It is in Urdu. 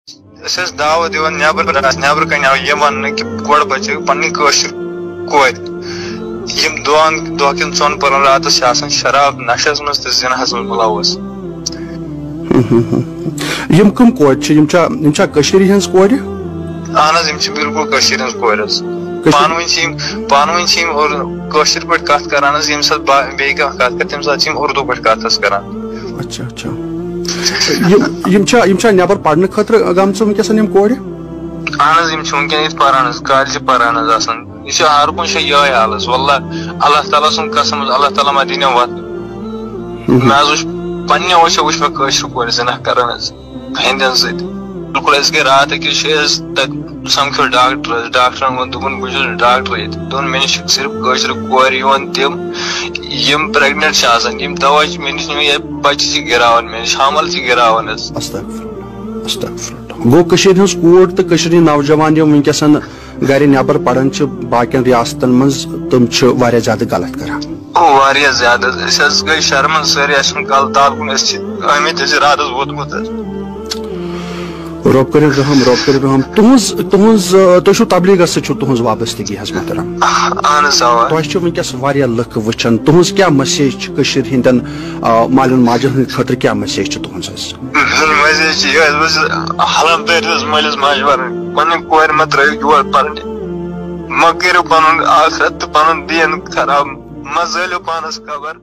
دعوت دِوان نٮ۪برٕ کنۍ آو یہِ وَننہٕ کہِ گۄڈٕ بَچٲیِو پنٕنۍ کٲشِر کورِ یِم دۄہ کٮ۪ن ژۄن پٔہرن راتس چھِ آسان شراب نشس منٛز تہٕ زِناہس منٛز مُلوث. یِم کٕم کورِ چھِ یِم چھا کٔشیٖرِ ہٕنٛز کورِ؟ اہن حظ یِم چھِ بِلکُل کٔشیٖرِ ہٕنٛز کورِ حظ. پانہٕ ؤنۍ چھِ یِم کٲشِر پٲٹھۍ کتھ کران حظ. ییٚمہِ ساتہٕ بیٚیہِ کانٛہہ کتھ کرِ تمہِ ساتہٕ چھِ یِم اردوٗ پٲٹھۍ کتھ حظ کران. اچھا اچھا یِم چھا نٮ۪بر پرنہٕ خٲطرٕ گٔمژٕ وٕنکیٚس یِم کورِ؟ اہن حظ یِم چھِ وٕنکیٚن ییٚتہِ پران حظ کالجہِ پران حظ آسان. یہ ہر کن یہ حال حظ. واللہ اللہ تعالیٰ سُنٛد قسم حظ اللہ تعالیٰ ما دِنو وتھ. مےٚ حظ وٕچھ پننیو أچھو وٕچھ مےٚ کٲشِر کورِ زِنا کران حظ ہیٚندٮ۪ن سۭتۍ. بالکل أسۍ گٔے راتھ أکِس جایہِ حظ تتہِ سمکھیو ڈاکٹر حظ. ڈاکٹرن ووٚن دوٚپُن بہٕ چھُس ڈاکٹر ییٚتہِ. دوٚپُن مےٚ نِش چھِ صرف کٲشِر کورِ یِوان تِم یِم پریگننٹ چھِ آسان. یِم دوا چھِ مےٚ نِش نِوان بچہِ چھِ گِراوان مےٚ نِش حمل چھِ گِراوان حظ. گوٚو کٔشیٖرِ ہٕنٛز کوٗر تہٕ کٔشیٖرِ ہٕنٛدۍ نوجوان یِم وٕنکیٚس گرِ نٮ۪بر پران چھِ باقین ریاستن منٛز تِم چھِ واریاہ زیادٕ غلط کران. واریاہ زیادٕ حظ. أسۍ حظ گٔے شرمن سٲری. اَسہِ چھُنہٕ کلہٕ تال کُن. أسۍ چھِ آمٕتۍ أسۍ راتس ووتمُت حظ. رۄب کٔرِن رحم. تُہۍ چھِو تبلیغس سۭتۍ چھُو تُہنٛز وابستگی حظ محترم؟ اہن حظ اوا. تۄہہِ چھِ وٕنکیٚس واریاہ لُکھ وٕچھان. تُہنٛز کیاہ مسیج چھِ کٔشیٖرِ ہٕنٛدٮ۪ن مالٮ۪ن ماجٮ۪ن ہٕنٛدِ خٲطرٕ کیاہ مسیج چھِ تُہنٛز حظ؟ میٲنۍ مسیج چھِ یِہوے. بہٕ چھُس حلم دٲرِتھ حظ مٲلِس ماجہِ وَنان پنٕنۍ کورِ مہ ترٲیِو یور پرنہِ. مہ کٔرِو پنُن آخرت تہٕ پنُن دیٖن خراب. مہ زٲلِو پانس قبر.